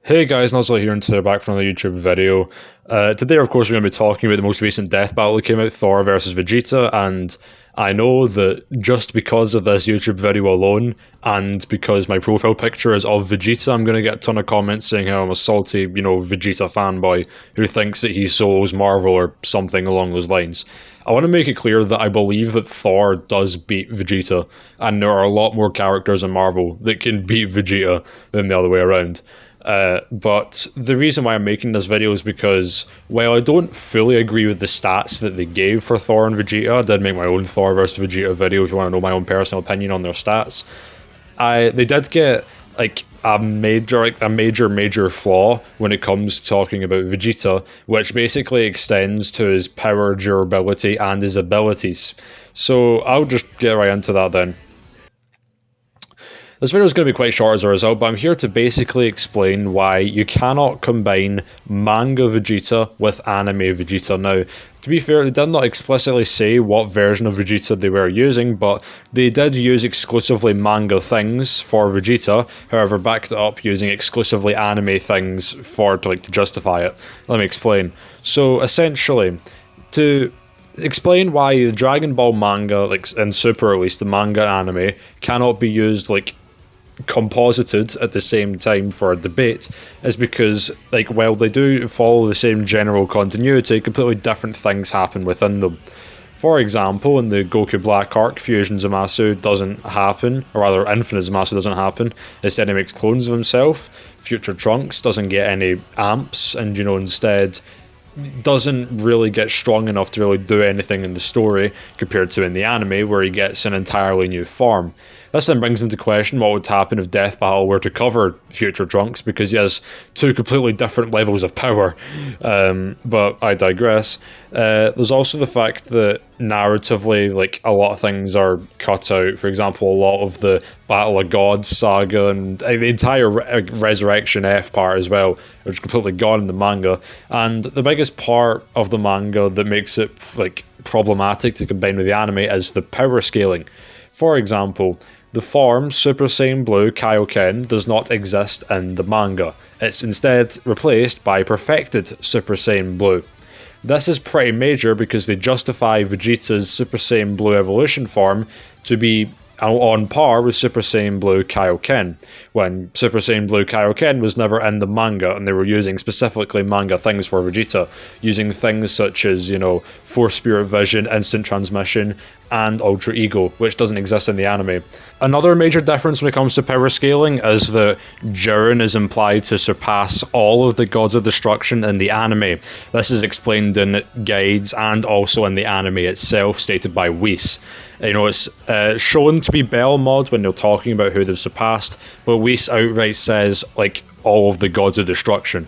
Hey guys, Nuzzle here, and today we're back from another YouTube video. Today, of course, we're going to be talking about the most recent death battle that came out, Thor versus Vegeta, and I know that just because of this YouTube video alone, and because my profile picture is of Vegeta, I'm going to get a ton of comments saying how I'm a salty, Vegeta fanboy who thinks that he solos Marvel or something along those lines. I want to make it clear that I believe that Thor does beat Vegeta, and there are a lot more characters in Marvel that can beat Vegeta than the other way around. But the reason why I'm making this video is because, while I don't fully agree with the stats that they gave for Thor and Vegeta, I did make my own Thor versus Vegeta video if you want to know my own personal opinion on their stats. They did get like a major flaw when it comes to talking about Vegeta, which basically extends to his power, durability, and his abilities. So I'll just get right into that then. This video is going to be quite short as a result, but I'm here to basically explain why you cannot combine manga Vegeta with anime Vegeta. Now, to be fair, they did not explicitly say what version of Vegeta they were using, but they did use exclusively manga things for Vegeta, however backed it up using exclusively anime things to justify it. Let me explain. So, essentially, to explain why the Dragon Ball manga, and Super at least, the manga anime, cannot be used composited at the same time for a debate is because, while they do follow the same general continuity, completely different things happen within them. For example, in the Goku Black arc, Fusion Zamasu doesn't happen, or rather Infinite Zamasu doesn't happen. Instead he makes clones of himself. Future Trunks doesn't get any amps, and instead doesn't really get strong enough to really do anything in the story compared to in the anime, where he gets an entirely new form. This then brings into question what would happen if Death Battle were to cover Future Trunks, because he has two completely different levels of power. But I digress. There's also the fact that narratively, a lot of things are cut out. For example, a lot of the Battle of Gods saga and the entire Resurrection F part as well, which is completely gone in the manga. And the biggest part of the manga that makes it problematic to combine with the anime is the power scaling. For example, the form Super Saiyan Blue Kaioken does not exist in the manga. It's instead replaced by Perfected Super Saiyan Blue. This is pretty major because they justify Vegeta's Super Saiyan Blue evolution form to be on par with Super Saiyan Blue Kaioken, when Super Saiyan Blue Kaioken was never in the manga, and they were using specifically manga things for Vegeta, using things such as, Force Spirit Vision, Instant Transmission, and Ultra Ego, which doesn't exist in the anime. Another major difference when it comes to power scaling is that Jiren is implied to surpass all of the Gods of Destruction in the anime. This is explained in guides and also in the anime itself, stated by Whis. It's shown to be Bell mod when they're talking about who they've surpassed, but Whis outright says, all of the Gods of Destruction.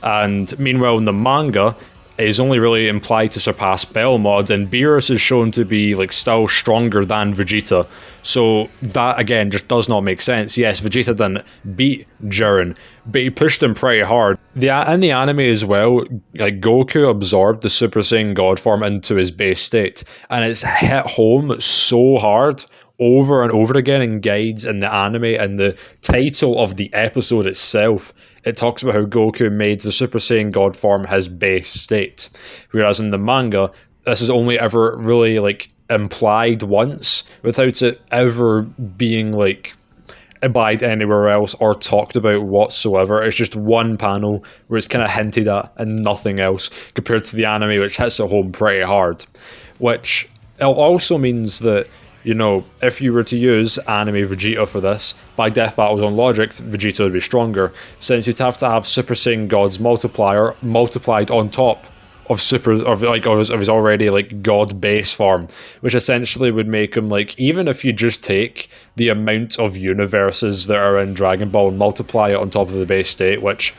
And meanwhile, in the manga, is only really implied to surpass Belmod, and Beerus is shown to be still stronger than Vegeta. So that again just does not make sense. Yes, Vegeta didn't beat Jiren, but he pushed him pretty hard. In the anime as well, Goku absorbed the Super Saiyan God form into his base state, and it's hit home so hard over and over again in guides in the anime, and the title of the episode itself, it talks about how Goku made the Super Saiyan God form his base state. Whereas in the manga, this is only ever really implied once, without it ever being implied anywhere else or talked about whatsoever. It's just one panel where it's kind of hinted at and nothing else, compared to the anime, which hits it home pretty hard. Which also means that, if you were to use anime Vegeta for this, by Death Battle's own logic, Vegeta would be stronger, since you'd have to have Super Saiyan God's multiplier multiplied on top of his already God base form, which essentially would make him even if you just take the amount of universes that are in Dragon Ball and multiply it on top of the base state, which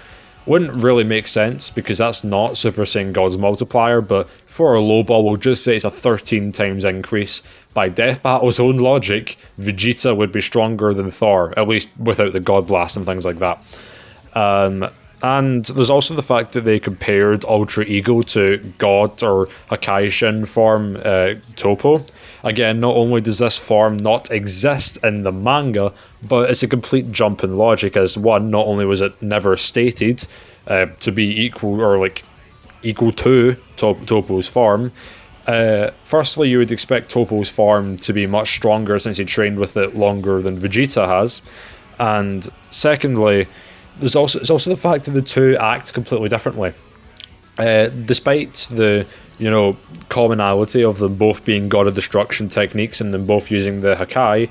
wouldn't really make sense because that's not Super Saiyan God's multiplier, but for a lowball, we'll just say it's a 13 times increase. By Death Battle's own logic, Vegeta would be stronger than Thor, at least without the God Blast and things like that. And there's also the fact that they compared Ultra Ego to God or Hakaishin form Toppo, Again, not only does this form not exist in the manga, but it's a complete jump in logic, as one, not only was it never stated to be equal or like equal to Toppo's form. Firstly, you would expect Toppo's form to be much stronger since he trained with it longer than Vegeta has, and secondly, it's also the fact that the two act completely differently. Despite the commonality of them both being God of Destruction techniques and them both using the Hakai,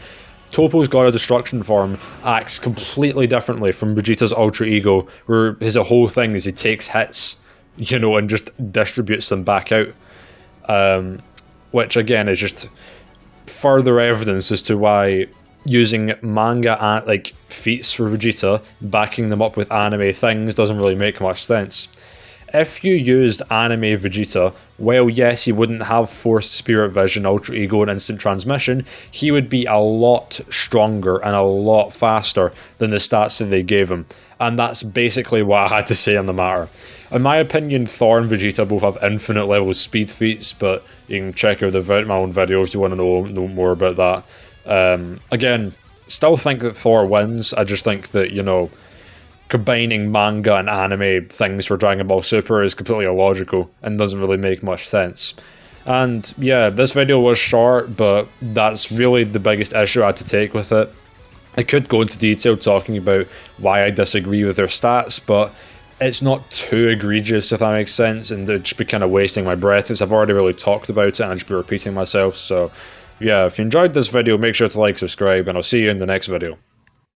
Toppo's God of Destruction form acts completely differently from Vegeta's Ultra Ego, where his whole thing is he takes hits, and just distributes them back out. Which again is just further evidence as to why using manga like feats for Vegeta, backing them up with anime things, doesn't really make much sense. If you used anime Vegeta, well, yes, he wouldn't have Forced Spirit Vision, Ultra Ego, and Instant Transmission. He would be a lot stronger and a lot faster than the stats that they gave him. And that's basically what I had to say on the matter. In my opinion, Thor and Vegeta both have infinite level speed feats, but you can check out my own video if you want to know more about that. Again, still think that Thor wins. I just think that, combining manga and anime things for Dragon Ball Super is completely illogical and doesn't really make much sense. And yeah, this video was short, but that's really the biggest issue I had to take with it. I could go into detail talking about why I disagree with their stats, but it's not too egregious, if that makes sense, and it'd just be kind of wasting my breath, since I've already really talked about it and I'd just be repeating myself. So yeah, if you enjoyed this video, make sure to like, subscribe, and I'll see you in the next video.